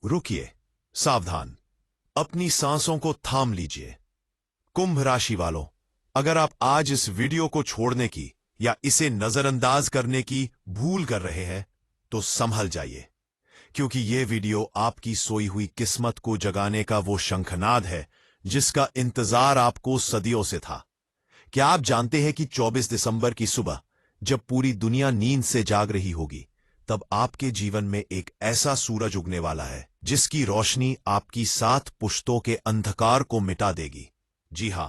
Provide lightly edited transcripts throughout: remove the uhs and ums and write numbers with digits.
रुकिए, सावधान, अपनी सांसों को थाम लीजिए। कुंभ राशि वालों, अगर आप आज इस वीडियो को छोड़ने की या इसे नजरअंदाज करने की भूल कर रहे हैं तो संभल जाइए, क्योंकि यह वीडियो आपकी सोई हुई किस्मत को जगाने का वो शंखनाद है जिसका इंतजार आपको सदियों से था। क्या आप जानते हैं कि 24 दिसंबर की सुबह जब पूरी दुनिया नींद से जाग रही होगी, तब आपके जीवन में एक ऐसा सूरज उगने वाला है जिसकी रोशनी आपकी 7 पुश्तों के अंधकार को मिटा देगी। जी हां,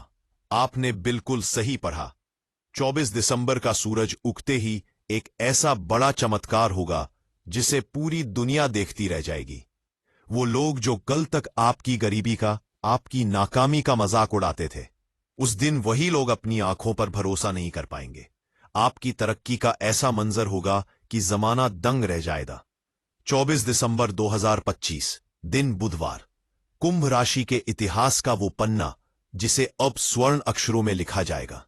आपने बिल्कुल सही पढ़ा। 24 दिसंबर का सूरज उगते ही एक ऐसा बड़ा चमत्कार होगा जिसे पूरी दुनिया देखती रह जाएगी। वो लोग जो कल तक आपकी गरीबी का, आपकी नाकामी का मजाक उड़ाते थे, उस दिन वही लोग अपनी आंखों पर भरोसा नहीं कर पाएंगे। आपकी तरक्की का ऐसा मंजर होगा कि जमाना दंग रह जाएगा। 24 दिसंबर 2025 दिन बुधवार, कुंभ राशि के इतिहास का वो पन्ना जिसे अब स्वर्ण अक्षरों में लिखा जाएगा।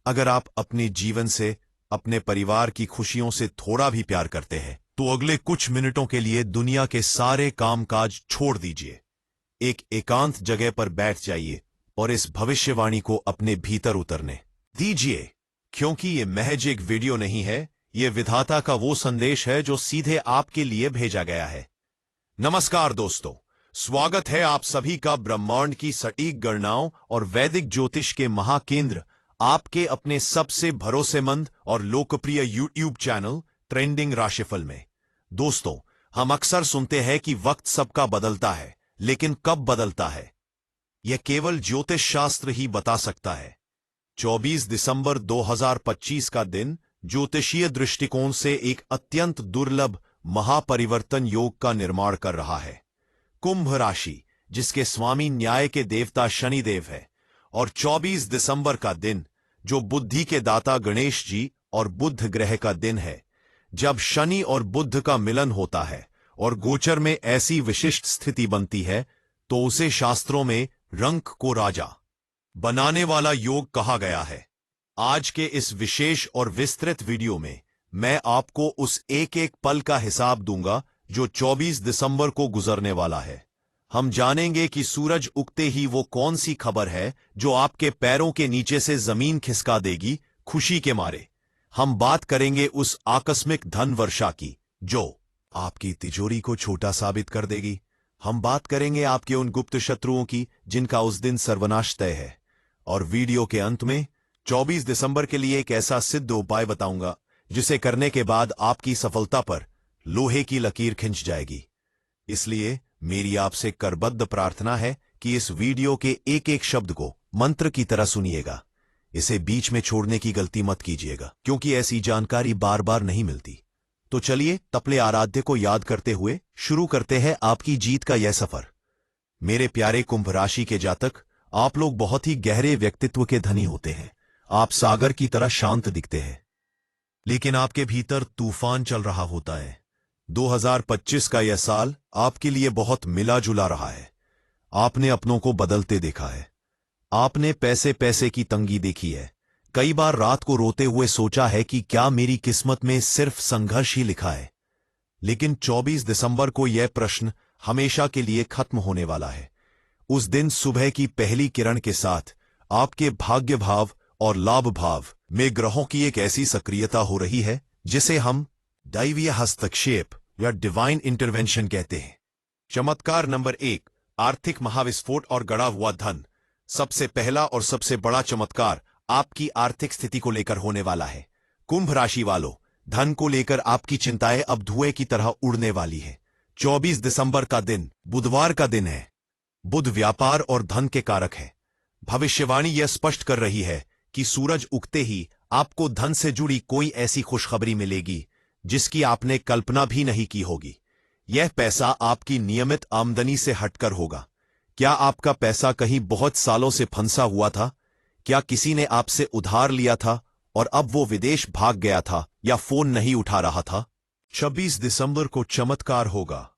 अगर आप अपने जीवन से, अपने परिवार की खुशियों से थोड़ा भी प्यार करते हैं तो अगले कुछ मिनटों के लिए दुनिया के सारे कामकाज छोड़ दीजिए, एक एकांत जगह पर बैठ जाइए और इस भविष्यवाणी को अपने भीतर उतरने दीजिए, क्योंकि ये महज एक वीडियो नहीं है, ये विधाता का वो संदेश है जो सीधे आपके लिए भेजा गया है। नमस्कार दोस्तों, स्वागत है आप सभी का ब्रह्मांड की सटीक गणनाओं और वैदिक ज्योतिष के महाकेंद्र, आपके अपने सबसे भरोसेमंद और लोकप्रिय यूट्यूब चैनल ट्रेंडिंग राशिफल में। दोस्तों, हम अक्सर सुनते हैं कि वक्त सबका बदलता है, लेकिन कब बदलता है यह केवल ज्योतिष शास्त्र ही बता सकता है। 24 दिसंबर 2025 का दिन ज्योतिषीय दृष्टिकोण से एक अत्यंत दुर्लभ महापरिवर्तन योग का निर्माण कर रहा है। कुंभ राशि, जिसके स्वामी न्याय के देवता शनिदेव है, और 24 दिसंबर का दिन जो बुद्धि के दाता गणेश जी और बुध ग्रह का दिन है, जब शनि और बुध का मिलन होता है और गोचर में ऐसी विशिष्ट स्थिति बनती है तो उसे शास्त्रों में रंक को राजा बनाने वाला योग कहा गया है। आज के इस विशेष और विस्तृत वीडियो में मैं आपको उस एक एक पल का हिसाब दूंगा जो 24 दिसंबर को गुजरने वाला है। हम जानेंगे कि सूरज उगते ही वो कौन सी खबर है जो आपके पैरों के नीचे से जमीन खिसका देगी खुशी के मारे। हम बात करेंगे उस आकस्मिक धन वर्षा की जो आपकी तिजोरी को छोटा साबित कर देगी। हम बात करेंगे आपके उन गुप्त शत्रुओं की जिनका उस दिन सर्वनाश तय है। और वीडियो के अंत में 24 दिसंबर के लिए एक ऐसा सिद्ध उपाय बताऊंगा जिसे करने के बाद आपकी सफलता पर लोहे की लकीर खिंच जाएगी। इसलिए मेरी आपसे करबद्ध प्रार्थना है कि इस वीडियो के एक एक शब्द को मंत्र की तरह सुनिएगा। इसे बीच में छोड़ने की गलती मत कीजिएगा, क्योंकि ऐसी जानकारी बार बार नहीं मिलती। तो चलिए तपले आराध्य को याद करते हुए शुरू करते हैं आपकी जीत का यह सफर। मेरे प्यारे कुंभ राशि के जातक, आप लोग बहुत ही गहरे व्यक्तित्व के धनी होते हैं। आप सागर की तरह शांत दिखते हैं, लेकिन आपके भीतर तूफान चल रहा होता है। 2025 का यह साल आपके लिए बहुत मिला जुला रहा है। आपने अपनों को बदलते देखा है, आपने पैसे पैसे की तंगी देखी है। कई बार रात को रोते हुए सोचा है कि क्या मेरी किस्मत में सिर्फ संघर्ष ही लिखा है। लेकिन 24 दिसंबर को यह प्रश्न हमेशा के लिए खत्म होने वाला है। उस दिन सुबह की पहली किरण के साथ आपके भाग्य भाव और लाभ भाव में ग्रहों की एक ऐसी सक्रियता हो रही है जिसे हम दैवीय हस्तक्षेप या डिवाइन इंटरवेंशन कहते हैं। चमत्कार नंबर 1, आर्थिक महाविस्फोट और गड़ा हुआ धन। सबसे पहला और सबसे बड़ा चमत्कार आपकी आर्थिक स्थिति को लेकर होने वाला है। कुंभ राशि वालों, धन को लेकर आपकी चिंताएं अब धुएं की तरह उड़ने वाली है। 24 दिसंबर का दिन बुधवार का दिन है। बुध व्यापार और धन के कारक है। भविष्यवाणी यह स्पष्ट कर रही है कि सूरज उगते ही आपको धन से जुड़ी कोई ऐसी खुशखबरी मिलेगी जिसकी आपने कल्पना भी नहीं की होगी। यह पैसा आपकी नियमित आमदनी से हटकर होगा। क्या आपका पैसा कहीं बहुत सालों से फंसा हुआ था? क्या किसी ने आपसे उधार लिया था और अब वो विदेश भाग गया था या फोन नहीं उठा रहा था? 26 दिसंबर को चमत्कार होगा।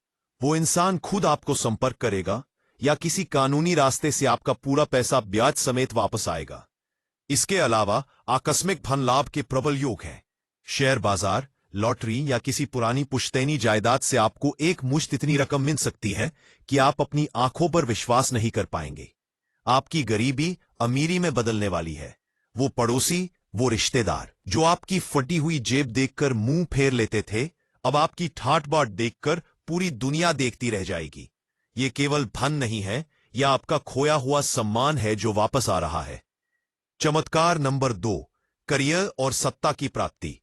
वो इंसान खुद आपको संपर्क करेगा या किसी कानूनी रास्ते से आपका पूरा पैसा ब्याज समेत वापस आएगा। इसके अलावा आकस्मिक धन लाभ के प्रबल योग हैं। शेयर बाजार, लॉटरी या किसी पुरानी पुश्तैनी जायदाद से आपको एक मुश्त इतनी रकम मिल सकती है कि आप अपनी आंखों पर विश्वास नहीं कर पाएंगे। आपकी गरीबी अमीरी में बदलने वाली है। वो पड़ोसी, वो रिश्तेदार जो आपकी फटी हुई जेब देखकर मुंह फेर लेते थे, अब आपकी ठाट बाट देखकर पूरी दुनिया देखती रह जाएगी। ये केवल धन नहीं है, यह आपका खोया हुआ सम्मान है जो वापस आ रहा है। चमत्कार नंबर 2, करियर और सत्ता की प्राप्ति।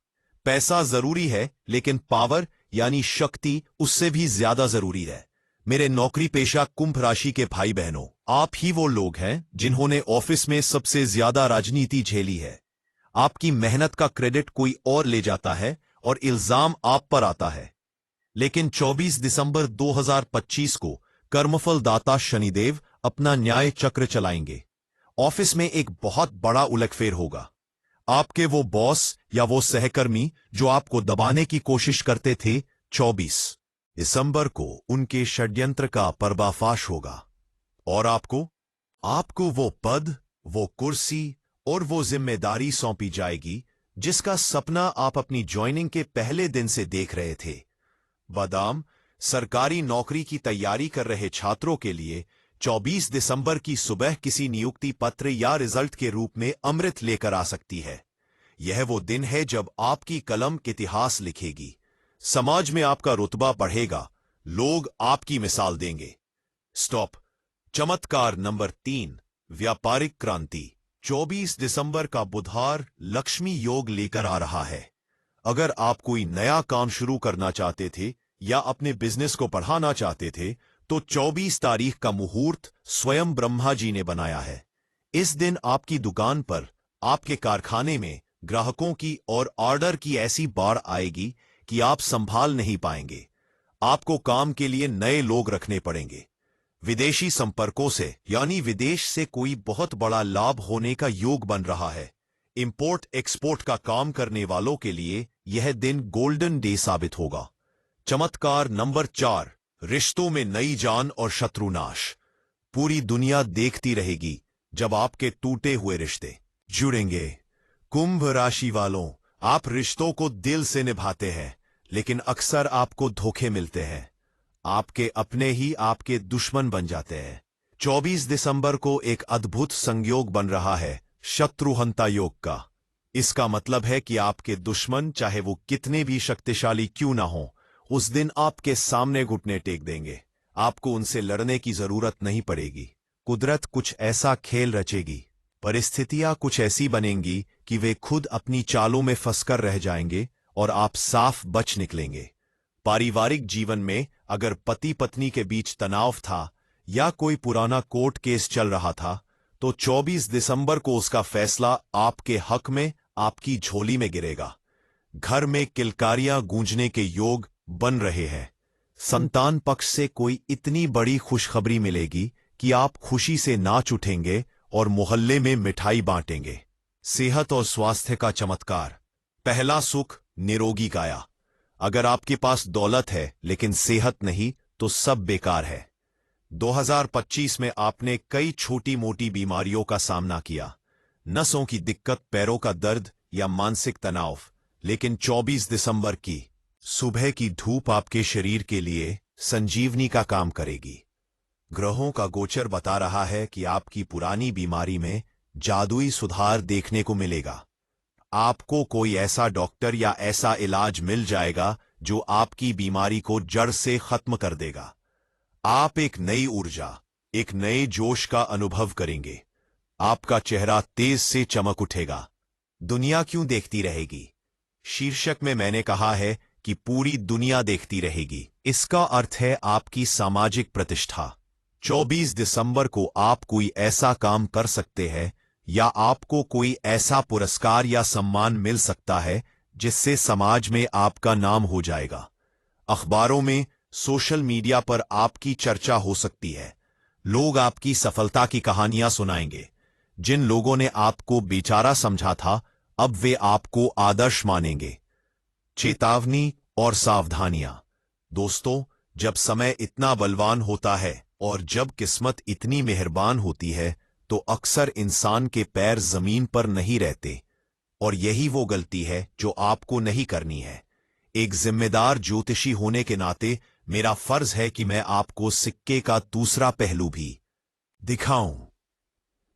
पैसा जरूरी है, लेकिन पावर यानी शक्ति उससे भी ज्यादा जरूरी है। मेरे नौकरी पेशा कुंभ राशि के भाई बहनों, आप ही वो लोग हैं जिन्होंने ऑफिस में सबसे ज्यादा राजनीति झेली है। आपकी मेहनत का क्रेडिट कोई और ले जाता है और इल्जाम आप पर आता है। लेकिन 24 दिसंबर 2025 को कर्मफल दाता शनिदेव अपना न्याय चक्र चलाएंगे। ऑफिस में एक बहुत बड़ा उलटफेर होगा। आपके वो बॉस या वो सहकर्मी जो आपको दबाने की कोशिश करते थे, 24 दिसंबर को उनके षड्यंत्र का पर्दाफाश होगा और आपको वो पद, वो कुर्सी और वो जिम्मेदारी सौंपी जाएगी जिसका सपना आप अपनी ज्वाइनिंग के पहले दिन से देख रहे थे। बादाम, सरकारी नौकरी की तैयारी कर रहे छात्रों के लिए 24 दिसंबर की सुबह किसी नियुक्ति पत्र या रिजल्ट के रूप में अमृत लेकर आ सकती है। यह वो दिन है जब आपकी कलम इतिहास लिखेगी। समाज में आपका रुतबा बढ़ेगा, लोग आपकी मिसाल देंगे। स्टॉप। चमत्कार नंबर 3, व्यापारिक क्रांति। 24 दिसंबर का बुधवार लक्ष्मी योग लेकर आ रहा है। अगर आप कोई नया काम शुरू करना चाहते थे या अपने बिजनेस को बढ़ाना चाहते थे, तो 24 तारीख का मुहूर्त स्वयं ब्रह्मा जी ने बनाया है। इस दिन आपकी दुकान पर, आपके कारखाने में ग्राहकों की और ऑर्डर की ऐसी बाढ़ आएगी कि आप संभाल नहीं पाएंगे। आपको काम के लिए नए लोग रखने पड़ेंगे। विदेशी संपर्कों से यानी विदेश से कोई बहुत बड़ा लाभ होने का योग बन रहा है। इंपोर्ट एक्सपोर्ट का काम करने वालों के लिए यह दिन गोल्डन डे साबित होगा। चमत्कार नंबर 4, रिश्तों में नई जान और शत्रुनाश। पूरी दुनिया देखती रहेगी जब आपके टूटे हुए रिश्ते जुड़ेंगे। कुंभ राशि वालों, आप रिश्तों को दिल से निभाते हैं, लेकिन अक्सर आपको धोखे मिलते हैं। आपके अपने ही आपके दुश्मन बन जाते हैं। 24 दिसंबर को एक अद्भुत संयोग बन रहा है, शत्रुहंता योग का। इसका मतलब है कि आपके दुश्मन, चाहे वो कितने भी शक्तिशाली क्यों ना हो, उस दिन आपके सामने घुटने टेक देंगे। आपको उनसे लड़ने की जरूरत नहीं पड़ेगी। कुदरत कुछ ऐसा खेल रचेगी, परिस्थितियां कुछ ऐसी बनेंगी कि वे खुद अपनी चालों में फंसकर रह जाएंगे और आप साफ बच निकलेंगे। पारिवारिक जीवन में अगर पति पत्नी के बीच तनाव था या कोई पुराना कोर्ट केस चल रहा था, तो 24 दिसंबर को उसका फैसला आपके हक में आपकी झोली में गिरेगा। घर में किलकारियां गूंजने के योग बन रहे हैं। संतान पक्ष से कोई इतनी बड़ी खुशखबरी मिलेगी कि आप खुशी से नाच उठेंगे और मोहल्ले में मिठाई बांटेंगे। सेहत और स्वास्थ्य का चमत्कार। पहला सुख, निरोगी काया। अगर आपके पास दौलत है लेकिन सेहत नहीं, तो सब बेकार है। 2025 में आपने कई छोटी मोटी बीमारियों का सामना किया, नसों की दिक्कत, पैरों का दर्द या मानसिक तनाव, लेकिन 24 दिसंबर की सुबह की धूप आपके शरीर के लिए संजीवनी का काम करेगी। ग्रहों का गोचर बता रहा है कि आपकी पुरानी बीमारी में जादुई सुधार देखने को मिलेगा। आपको कोई ऐसा डॉक्टर या ऐसा इलाज मिल जाएगा जो आपकी बीमारी को जड़ से खत्म कर देगा। आप एक नई ऊर्जा, एक नए जोश का अनुभव करेंगे। आपका चेहरा तेज से चमक उठेगा। दुनिया क्यों देखती रहेगी? शीर्षक में मैंने कहा है कि पूरी दुनिया देखती रहेगी। इसका अर्थ है आपकी सामाजिक प्रतिष्ठा। 24 दिसंबर को आप कोई ऐसा काम कर सकते हैं या आपको कोई ऐसा पुरस्कार या सम्मान मिल सकता है जिससे समाज में आपका नाम हो जाएगा। अखबारों में, सोशल मीडिया पर आपकी चर्चा हो सकती है। लोग आपकी सफलता की कहानियां सुनाएंगे। जिन लोगों ने आपको बेचारा समझा था, अब वे आपको आदर्श मानेंगे। चेतावनी और सावधानियां। दोस्तों, जब समय इतना बलवान होता है और जब किस्मत इतनी मेहरबान होती है, तो अक्सर इंसान के पैर जमीन पर नहीं रहते, और यही वो गलती है जो आपको नहीं करनी है। एक जिम्मेदार ज्योतिषी होने के नाते मेरा फर्ज है कि मैं आपको सिक्के का दूसरा पहलू भी दिखाऊं।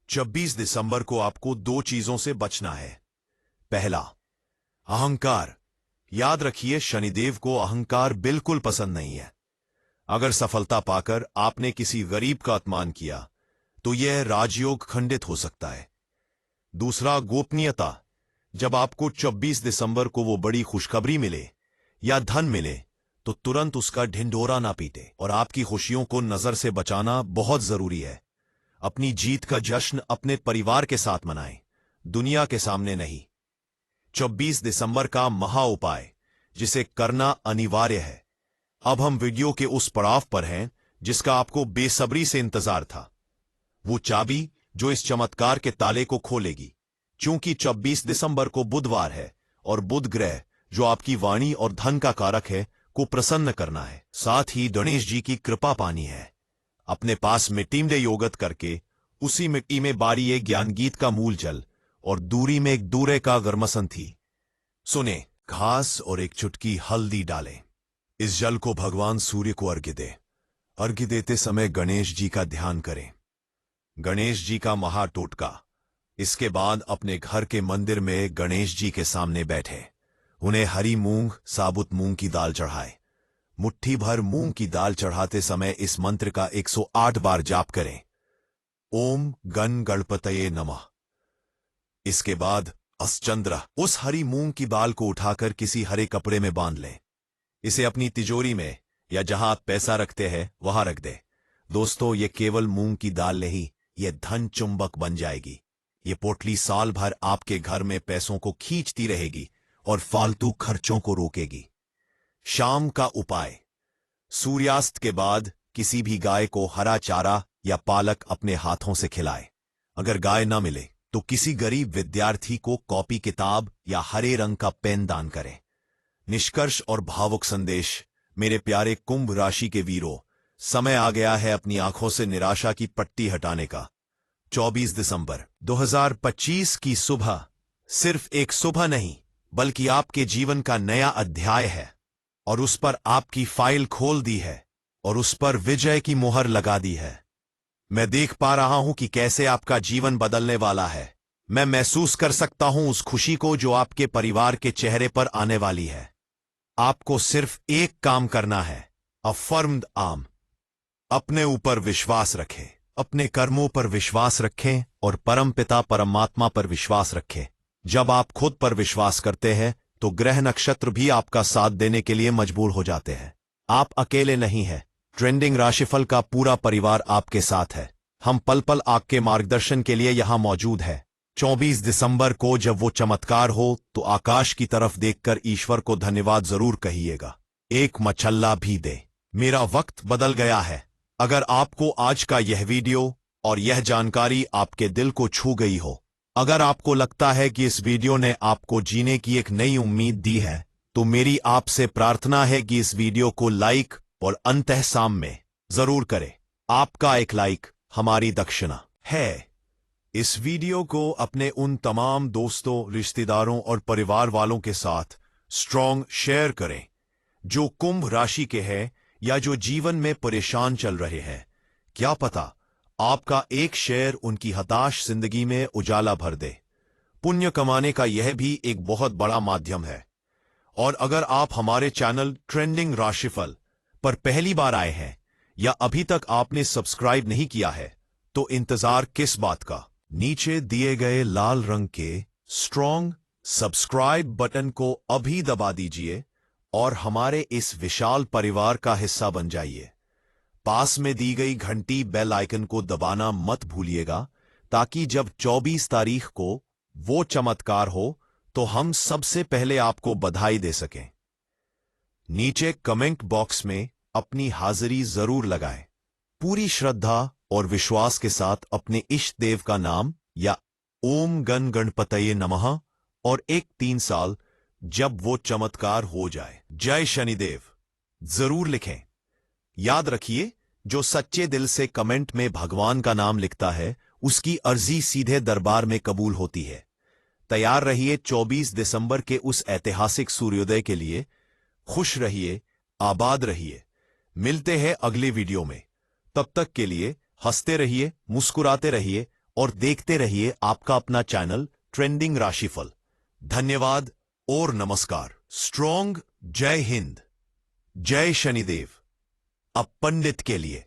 26 दिसंबर को आपको दो चीजों से बचना है। पहला, अहंकार। याद रखिए, शनिदेव को अहंकार बिल्कुल पसंद नहीं है। अगर सफलता पाकर आपने किसी गरीब का अपमान किया तो यह राजयोग खंडित हो सकता है। दूसरा, गोपनीयता। जब आपको 24 दिसंबर को वो बड़ी खुशखबरी मिले या धन मिले तो तुरंत उसका ढिंढोरा ना पीटे। और आपकी खुशियों को नजर से बचाना बहुत जरूरी है। अपनी जीत का जश्न अपने परिवार के साथ मनाएं, दुनिया के सामने नहीं। 24 दिसंबर का महा उपाय जिसे करना अनिवार्य है। अब हम वीडियो के उस पड़ाव पर हैं जिसका आपको बेसब्री से इंतजार था। वो चाबी जो इस चमत्कार के ताले को खोलेगी। क्योंकि 24 दिसंबर को बुधवार है और बुध ग्रह जो आपकी वाणी और धन का कारक है को प्रसन्न करना है। साथ ही गणेश जी की कृपा पानी है। अपने पास मिट्टी में योगत करके उसी मिट्टी में बारिए ज्ञान गीत का मूल जल और दूरी में एक दूरे का गर्मसन थी सुने घास और एक चुटकी हल्दी डालें। इस जल को भगवान सूर्य को अर्घ्य दे। अर्घ्य देते समय गणेश जी का ध्यान करें, गणेश जी का महा टोटका। इसके बाद अपने घर के मंदिर में गणेश जी के सामने बैठे। उन्हें हरी मूंग, साबुत मूंग की दाल चढ़ाए। मुट्ठी भर मूंग की दाल चढ़ाते समय इस मंत्र का 108 बार जाप करें, ओम गण गणपतये नमः। इसके बाद अस्चंद्र उस हरी मूंग की दाल को उठाकर किसी हरे कपड़े में बांध लें। इसे अपनी तिजोरी में या जहां आप पैसा रखते हैं वहां रख दे। दोस्तों, ये केवल मूंग की दाल नहीं, ये धन चुंबक बन जाएगी। ये पोटली साल भर आपके घर में पैसों को खींचती रहेगी और फालतू खर्चों को रोकेगी। शाम का उपाय, सूर्यास्त के बाद किसी भी गाय को हरा चारा या पालक अपने हाथों से खिलाए। अगर गाय ना मिले तो किसी गरीब विद्यार्थी को कॉपी किताब या हरे रंग का पेन दान करें। निष्कर्ष और भावुक संदेश, मेरे प्यारे कुंभ राशि के वीरों, समय आ गया है अपनी आंखों से निराशा की पट्टी हटाने का। 24 दिसंबर 2025 की सुबह सिर्फ एक सुबह नहीं बल्कि आपके जीवन का नया अध्याय है। और उस पर आपकी फाइल खोल दी है और उस पर विजय की मोहर लगा दी है। मैं देख पा रहा हूं कि कैसे आपका जीवन बदलने वाला है। मैं महसूस कर सकता हूं उस खुशी को जो आपके परिवार के चेहरे पर आने वाली है। आपको सिर्फ एक काम करना है, अफर्म्ड आर्म। अपने ऊपर विश्वास रखें, अपने कर्मों पर विश्वास रखें और परमपिता परमात्मा पर विश्वास रखें। जब आप खुद पर विश्वास करते हैं तो ग्रह नक्षत्र भी आपका साथ देने के लिए मजबूर हो जाते हैं। आप अकेले नहीं हैं। ट्रेंडिंग राशिफल का पूरा परिवार आपके साथ है। हम पल पल आपके मार्गदर्शन के लिए यहां मौजूद है। 24 दिसंबर को जब वो चमत्कार हो तो आकाश की तरफ देखकर ईश्वर को धन्यवाद जरूर कहिएगा। एक मछल्ला भी दे। मेरा वक्त बदल गया है। अगर आपको आज का यह वीडियो और यह जानकारी आपके दिल को छू गई हो, अगर आपको लगता है कि इस वीडियो ने आपको जीने की एक नई उम्मीद दी है, तो मेरी आपसे प्रार्थना है कि इस वीडियो को लाइक और अंतःसाम में जरूर करें। आपका एक लाइक हमारी दक्षिणा है। इस वीडियो को अपने उन तमाम दोस्तों, रिश्तेदारों और परिवार वालों के साथ स्ट्रॉन्ग शेयर करें जो कुंभ राशि के हैं या जो जीवन में परेशान चल रहे हैं। क्या पता आपका एक शेयर उनकी हताश जिंदगी में उजाला भर दे। पुण्य कमाने का यह भी एक बहुत बड़ा माध्यम है। और अगर आप हमारे चैनल ट्रेंडिंग राशिफल पर पहली बार आए हैं या अभी तक आपने सब्सक्राइब नहीं किया है तो इंतजार किस बात का। नीचे दिए गए लाल रंग के स्ट्रॉन्ग सब्सक्राइब बटन को अभी दबा दीजिए और हमारे इस विशाल परिवार का हिस्सा बन जाइए। पास में दी गई घंटी बेल आइकन को दबाना मत भूलिएगा ताकि जब 24 तारीख को वो चमत्कार हो तो हम सबसे पहले आपको बधाई दे सकें। नीचे कमेंट बॉक्स में अपनी हाजिरी जरूर लगाएं। पूरी श्रद्धा और विश्वास के साथ अपने इष्ट देव का नाम या ओम गण गणपतये नमः और एक 3 साल जब वो चमत्कार हो जाए, जय शनिदेव जरूर लिखें। याद रखिए, जो सच्चे दिल से कमेंट में भगवान का नाम लिखता है उसकी अर्जी सीधे दरबार में कबूल होती है। तैयार रहिए 24 दिसंबर के उस ऐतिहासिक सूर्योदय के लिए। खुश रहिए, आबाद रहिए। मिलते हैं अगले वीडियो में। तब तक के लिए हंसते रहिए, मुस्कुराते रहिए और देखते रहिए आपका अपना चैनल ट्रेंडिंग राशिफल। धन्यवाद और नमस्कार। स्ट्रॉन्ग जय हिंद, जय शनिदेव। अब पंडित के लिए